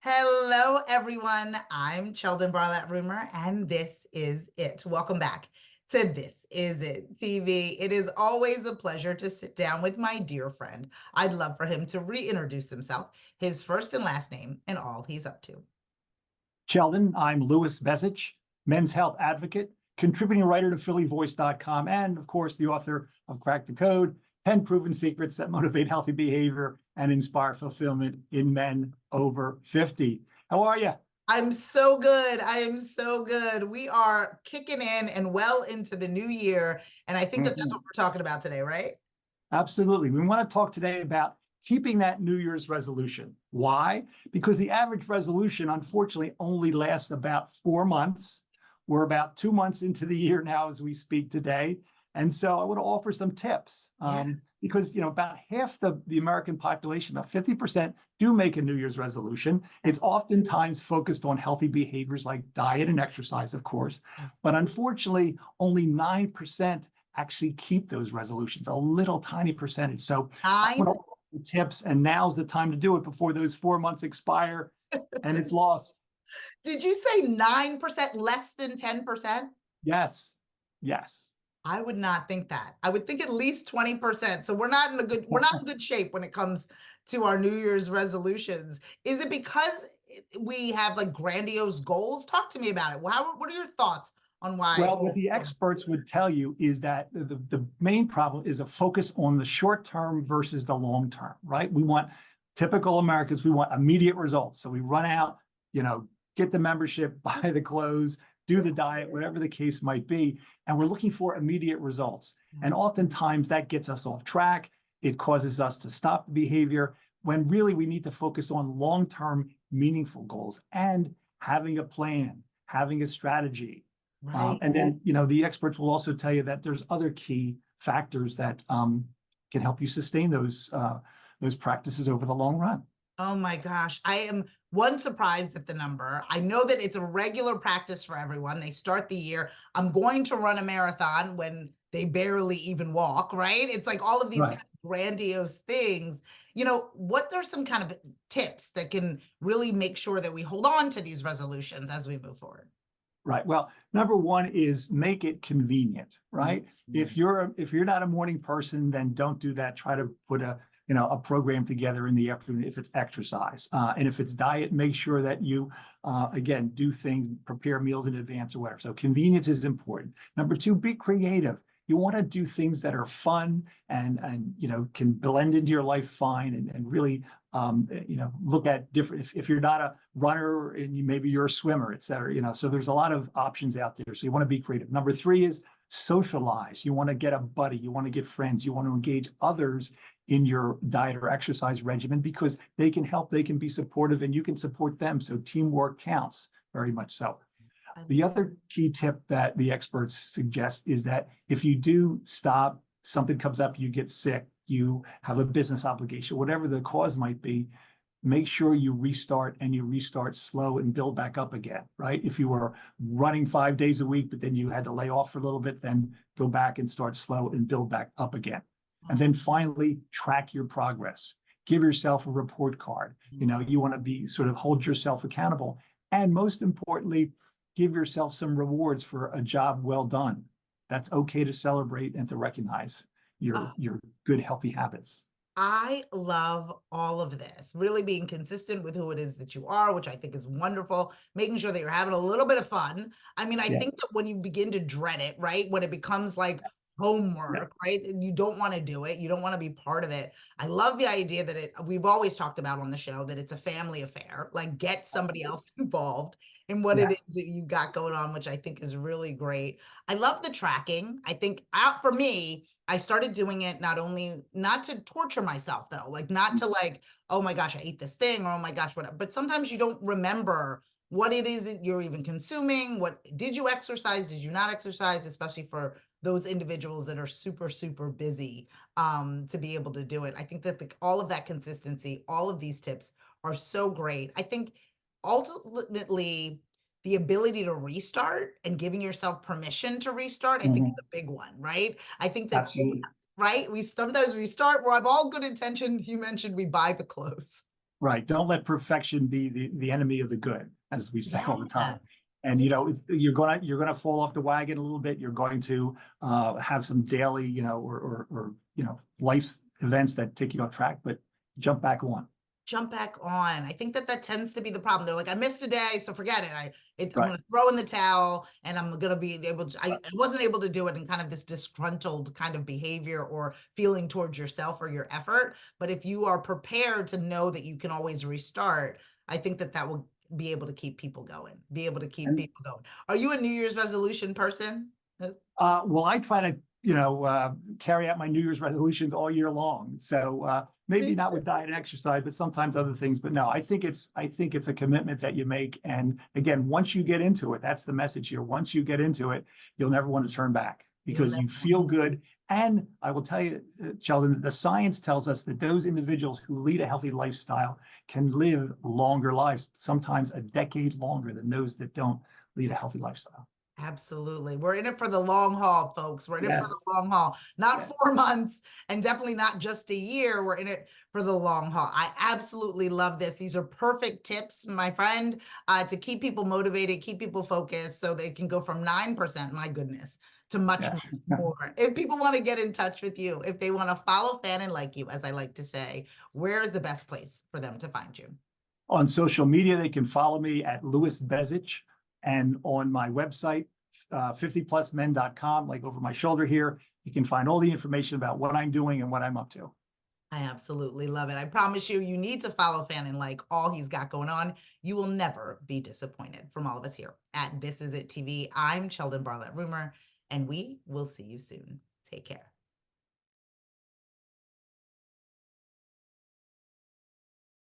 Hello, everyone. I'm Sheldon Barlett Rumor, and this is it. Welcome back to This Is It TV. It is always a pleasure to sit down with my dear friend. I'd love for him to reintroduce himself, his first and last name, and all he's up to. Sheldon, I'm Louis Bezich, men's health advocate, contributing writer to phillyvoice.com, and of course, the author of Crack the Code, 10 proven secrets that motivate healthy behavior and inspire fulfillment in men over 50. How are you? I'm so good. I am so good. We are kicking in and well into the new year, and I think that that's what we're talking about today, right? Absolutely. We want to talk today about keeping that New Year's resolution. Why? Because the average resolution, unfortunately, only lasts about 4 months. We're about 2 months into the year now as we speak today. And so I want to offer some tips because, about half the American population, about 50%, do make a New Year's resolution. It's oftentimes focused on healthy behaviors like diet and exercise, of course. But unfortunately, only 9% actually keep those resolutions, a little tiny percentage. So I want to offer tips, and now's the time to do it before those 4 months expire and it's lost. Did you say 9% less than 10%? Yes. Yes. I would not think that. I would think at least 20%. So we're not in good shape when it comes to our New Year's resolutions. Is it because we have like grandiose goals? Talk to me about it. What are your thoughts on why? Well, what the experts would tell you is that the main problem is a focus on the short term versus the long term, right? We want typical Americans, we want immediate results. So we run out, get the membership, buy the clothes, do the diet, whatever the case might be. And we're looking for immediate results. And oftentimes that gets us off track. It causes us to stop the behavior when really we need to focus on long-term meaningful goals and having a plan, having a strategy. Right. And then, the experts will also tell you that there's other key factors that can help you sustain those practices over the long run. Oh my gosh. I am surprised at the number. I know that it's a regular practice for everyone. They start the year. I'm going to run a marathon when they barely even walk, right? It's like all of these kind of grandiose things. What are some kind of tips that can really make sure that we hold on to these resolutions as we move forward? Right. Well, number one is make it convenient, right? If you're not a morning person, then don't do that. Try to put a program together in the afternoon if it's exercise. And if it's diet, make sure that you, again, do things, prepare meals in advance or whatever. So convenience is important. Number two, be creative. You want to do things that are fun and can blend into your life fine and really look at different, if you're not a runner and maybe you're a swimmer, et cetera, so there's a lot of options out there. So you want to be creative. Number three is socialize. You want to get a buddy, you want to get friends, you want to engage others in your diet or exercise regimen because they can help, they can be supportive, and you can support them. So teamwork counts very much so. The other key tip that the experts suggest is that if you do stop, something comes up, you get sick, you have a business obligation, whatever the cause might be, make sure you restart and you restart slow and build back up again, right? If you were running 5 days a week, but then you had to lay off for a little bit, then go back and start slow and build back up again. And then finally, track your progress. Give yourself a report card. You want to be hold yourself accountable. And most importantly, give yourself some rewards for a job well done. That's okay to celebrate and to recognize your good, healthy habits. I love all of this, really being consistent with who it is that you are, which I think is wonderful, making sure that you're having a little bit of fun. I mean, I think that when you begin to dread it, right, when it becomes like homework, right, you don't want to do it, you don't want to be part of it. I love the idea that we've always talked about on the show that it's a family affair, like get somebody else involved in what it is that you got going on, which I think is really great. I love the tracking. I think for me, I started doing it not to torture myself though, like not to like, oh my gosh, I ate this thing, or oh my gosh, what, but sometimes you don't remember what it is that you're even consuming. Did you exercise? Did you not exercise? Especially for those individuals that are super, super busy to be able to do it. I think that all of that consistency, all of these tips are so great. I think ultimately, the ability to restart and giving yourself permission to restart, I think is a big one, right? I think that, absolutely, right? We sometimes restart where I have all good intention. You mentioned we buy the clothes. Right. Don't let perfection be the enemy of the good, as we say all the Yeah. time. And you know, you're gonna fall off the wagon a little bit. You're going to have some daily, or life events that take you off track, but jump back on. Jump back on. I think that that tends to be the problem. They're like, I missed a day, so forget it. I'm Right. going to throw in the towel, and I'm going to be able to. I wasn't able to do it in kind of this disgruntled kind of behavior or feeling towards yourself or your effort. But if you are prepared to know that you can always restart, I think that that will be able to keep people going. Be able to keep And people going. Are you a New Year's resolution person? well, I try to, carry out my New Year's resolutions all year long. So maybe not with diet and exercise, but sometimes other things. But no, I think it's a commitment that you make. And again, once you get into it, that's the message here. Once you get into it, you'll never want to turn back You'll because never. you feel good. And I will tell you, Sheldon, the science tells us that those individuals who lead a healthy lifestyle can live longer lives, sometimes a decade longer than those that don't lead a healthy lifestyle. Absolutely. We're in it for the long haul, folks. We're in it for the Yes. long haul, not Yes. 4 months and definitely not just a year. We're in it for the long haul. I absolutely love this. These are perfect tips, my friend, to keep people motivated, keep people focused so they can go from 9%, my goodness, to much, Yes. much more. If people want to get in touch with you, if they want to follow, fan, and like you, as I like to say, where is the best place for them to find you? On social media, they can follow me at Louis Bezich, and on my website, 50plusmen.com, like over my shoulder here, you can find all the information about what I'm doing and what I'm up to. I absolutely love it. I promise you, you need to follow Fan and like all he's got going on. You will never be disappointed. From all of us here at This Is It TV, I'm Sheldon Barlett Rumor, and we will see you soon. Take care.